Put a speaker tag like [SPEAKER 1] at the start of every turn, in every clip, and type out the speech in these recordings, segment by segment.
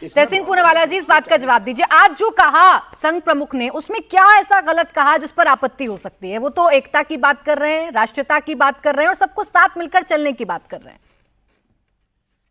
[SPEAKER 1] तहसीन पूनावाला जी, इस बात का जवाब दीजिए। आज जो कहा संघ प्रमुख ने, उसमें क्या ऐसा गलत कहा जिस पर आपत्ति हो सकती है? वो तो एकता की बात कर रहे हैं, राष्ट्रीयता की बात कर रहे हैं और सबको साथ मिलकर चलने की बात कर रहे हैं।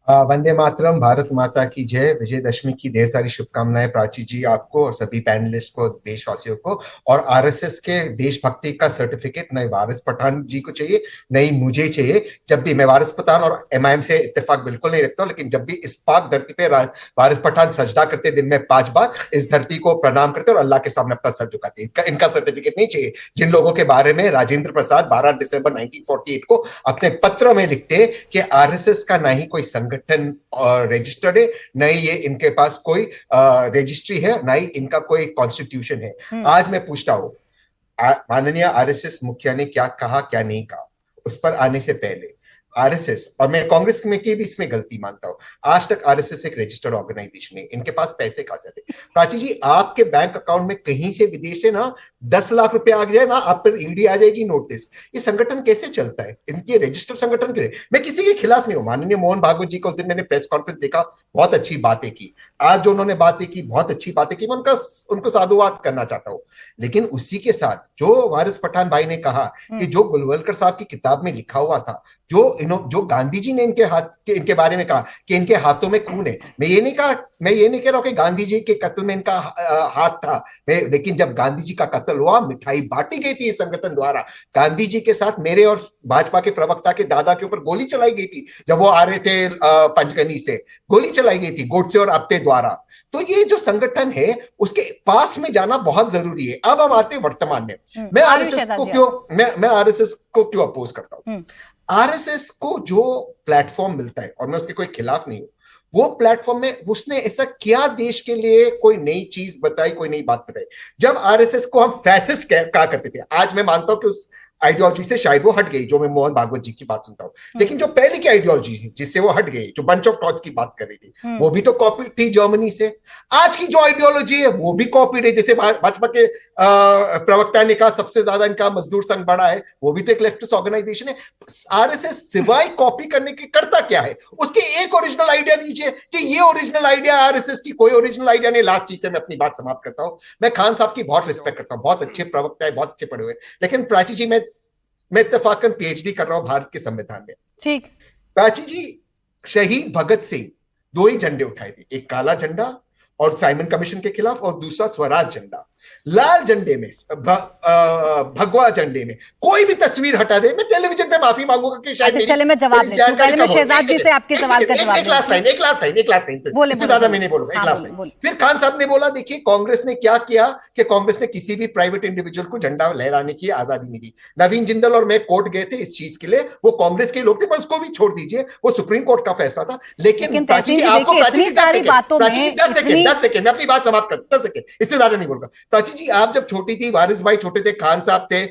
[SPEAKER 2] वंदे मातरम, भारत माता की जय, विजयदशमी की ढेर सारी शुभकामनाएं प्राची जी आपको और सभी पैनलिस्ट को, देशवासियों को। और आरएसएस के देशभक्ति का सर्टिफिकेट नए वारिस पठान जी को चाहिए, नहीं मुझे चाहिए। जब भी मैं वारिस पठान और एमआईएम से इत्तेफाक बिल्कुल नहीं रखता हूं, लेकिन जब भी इस पाक धरती पे वारिस पठान सजदा करते दिन में 5 बार, इस धरती को प्रणाम करते और अल्लाह के सामने अपना सर झुकाते, इनका सर्टिफिकेट नहीं चाहिए। जिन लोगों के बारे में राजेंद्र प्रसाद 12 दिसंबर 1948 को अपने पत्र में लिखते कि आरएसएस का ना ही कोई संगठन रजिस्टर्ड है, न ही ये इनके पास कोई रजिस्ट्री है, ना ही इनका कोई कॉन्स्टिट्यूशन है। आज मैं पूछता हूं, माननीय आरएसएस मुखिया ने क्या कहा क्या नहीं कहा, उस पर आने से पहले आरएसएस, और मैं कांग्रेस में की भी इसमें गलती मानता हूं, आज तक आरएसएस एक रजिस्टर्ड ऑर्गेनाइजेशन है। इनके पास पैसे कहां से थे? प्राची जी, आपके बैंक अकाउंट में कहीं से विदेश से ना 10 लाख रुपए आ जाए ना, आप पर ईडी आ जाएगी, नोटिस। ये संगठन कैसे चलता है? इनके रजिस्टर्ड संगठन के, मैं किसी के खिलाफ नहीं हूं। माननीय मोहन भागवत जी को उस दिन मैंने प्रेस कॉन्फ्रेंस देखा, बहुत अच्छी बातें की। आज जो उन्होंने बातें की, बहुत अच्छी बातें की, मैं उनको साधुवाद करना चाहता हूं। लेकिन उसी के साथ जो वारिस पठान भाई ने कहा कि जो गुलवलकर साहब की किताब में लिखा हुआ था, जो गांधी जी ने इनके बारे में कहा कि इनके हाथों में खून है, मैं ये नहीं कह रहा हूं कि गांधी जी के कत्ल में इनका हाथ था, लेकिन जब गांधी जी का कत्ल हुआ, मिठाई बांटी गई थी इस संगठन द्वारा। गांधी जी के साथ मेरे और भाजपा के प्रवक्ता के दादा के ऊपर गोली चलाई गई थी जब वो आ रहे थे पंचगनी से, गोली चलाई गई थी गोडसे और आप्टे द्वारा। तो ये जो संगठन है, उसके पास में जाना बहुत जरूरी है। अब हम आते हैं वर्तमान में। मैं आरएसएस को क्यों अपोज करता हूं? आरएसएस को जो प्लेटफॉर्म मिलता है, और मैं उसके कोई खिलाफ नहीं हूं, वो प्लेटफॉर्म में उसने ऐसा क्या देश के लिए कोई नई चीज बताई, कोई नई बात बताई? जब आरएसएस को हम फैसिस्ट कहा करते थे, आज मैं मानता हूं कि उस आइडियोलॉजी से शायद वो हट गई, जो मैं मोहन भागवत जी की बात सुनता हूं। लेकिन जो पहले की आइडियोलॉजी थी जिससे वो हट गई, जो बंच ऑफ टॉट्स की बात कर रही थी, वो भी तो कॉपी थी जर्मनी से। आज की जो आइडियोलॉजी है वो भी कॉपीड है। जैसे भाजपा के प्रवक्ता ने कहा सबसे ज्यादा इनका मजदूर संघ बड़ा है, वो भी तो एक लेफ्टिस्ट ऑर्गेनाइजेशन है। आरएसएस सिवाय कॉपी करने के करता क्या है? उसके एक ओरिजिनल आइडिया दीजिए कि ये ओरिजिनल आइडिया आरएसएस की कोई ओरिजिनल आइडिया नहीं। लास्ट चीज से मैं अपनी बात समाप्त करता हूं। मैं खान साहब की बहुत रिस्पेक्ट करता हूं, बहुत अच्छे प्रवक्ता है, बहुत अच्छे पढ़े हुए, लेकिन प्राची जी, मैं इत्तेफाकन पीएचडी कर रहा हूं भारत के संविधान में।
[SPEAKER 1] ठीक।
[SPEAKER 2] प्राची जी, शहीद भगत सिंह 2 ही झंडे उठाए थे, एक काला झंडा और साइमन कमीशन के खिलाफ, और दूसरा स्वराज झंडा। लाल झंडे में, भगवा झंडे में कोई भी तस्वीर हटा दे, मैं टेलीविजन पे माफी मांगूंगा कि शायद
[SPEAKER 1] चले मैं जवाब लेती हूं। पहले मैं शहजाद जी से आपके सवाल का जवाब
[SPEAKER 2] एक लास्ट लाइन इससे ज्यादा मैं नहीं बोलूंगा। एक लास्ट लाइन। फिर खान साहब ने बोला, देखिए कांग्रेस ने क्या किया कि कांग्रेस ने किसी भी प्राइवेट इंडिविजुअल को झंडा लहराने की आजादी नहीं दी। नवीन जिंदल और मैं कोर्ट गए थे इस चीज के लिए, वो कांग्रेस के लोग थे, पर उसको भी छोड़ दीजिए, वो सुप्रीम कोर्ट का फैसला था। लेकिन प्राची जी, आपको 10 सेकंड, मैं अपनी बात समाप्त कर, 10 सेकंड, इससे ज्यादा नहीं बोलूंगा। प्राची जी, आप जब छोटी थी, वारिस भाई छोटे थे, खान साहब थे,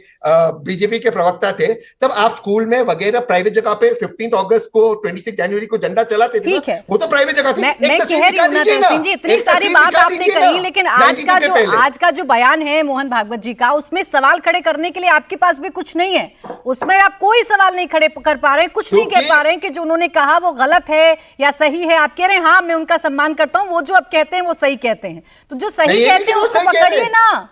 [SPEAKER 2] बीजेपी के प्रवक्ता थे, तब आप स्कूल में वगैरह प्राइवेट जगह पे 15 अगस्त को, 26 जनवरी को झंडा चलाते थे ना, वो तो प्राइवेट जगह थी।
[SPEAKER 1] मैं कह रही हूं ना तहसीन जी, इतनी सारी बात आपने कही, लेकिन आज का जो बयान है मोहन भागवत जी का, उसमें सवाल खड़े करने के लिए आपके पास भी कुछ नहीं है। उसमें आप कोई सवाल नहीं खड़े कर पा रहे, कुछ नहीं कह पा रहे कि जो उन्होंने कहा वो गलत है या सही है। आप कह रहे हैं हाँ मैं उनका सम्मान करता हूं, वो जो अब कहते हैं वो सही कहते हैं, तो जो सही कहते हैं उसको पकड़िए ना,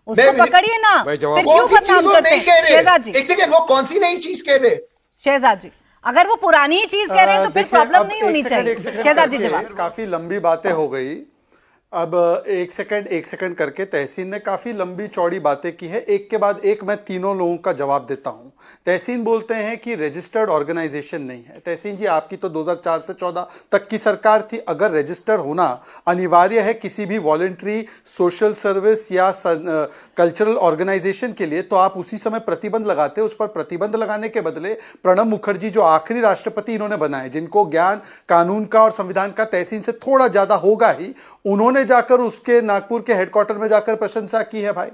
[SPEAKER 1] उसको पकड़िए ना। फिर क्यों बदनाम करते हैं? शहजाद जी,
[SPEAKER 2] एक सेकंड, वो कौन सी नई चीज कह रहे?
[SPEAKER 1] शहजाद जी, अगर वो पुरानी ही चीज कह रहे हैं तो फिर प्रॉब्लम नहीं होनी चाहिए। शहजाद जी, जवाब।
[SPEAKER 3] काफी लंबी बातें हो गई। अब एक सेकंड करके तहसीन ने काफी लंबी चौड़ी बातें की है, एक के बाद एक मैं तीनों लोगों का जवाब देता हूं। तहसीन बोलते हैं कि रजिस्टर्ड ऑर्गेनाइजेशन नहीं है। तहसीन जी, आपकी तो 2004 से 14 तक की सरकार थी। अगर रजिस्टर्ड होना अनिवार्य है किसी भी वॉलंटरी सोशल सर्विस या कल्चरल ऑर्गेनाइजेशन के लिए, तो आप उसी समय प्रतिबंध लगाते। उस पर प्रतिबंध लगाने के बदले प्रणब मुखर्जी, जो आखिरी राष्ट्रपति इन्होंने बनाए, जिनको ज्ञान कानून का और संविधान का तहसीन से थोड़ा ज्यादा होगा ही, उन्होंने जाकर उसके नागपुर के हेडक्वार्टर में जाकर प्रशंसा की है भाई।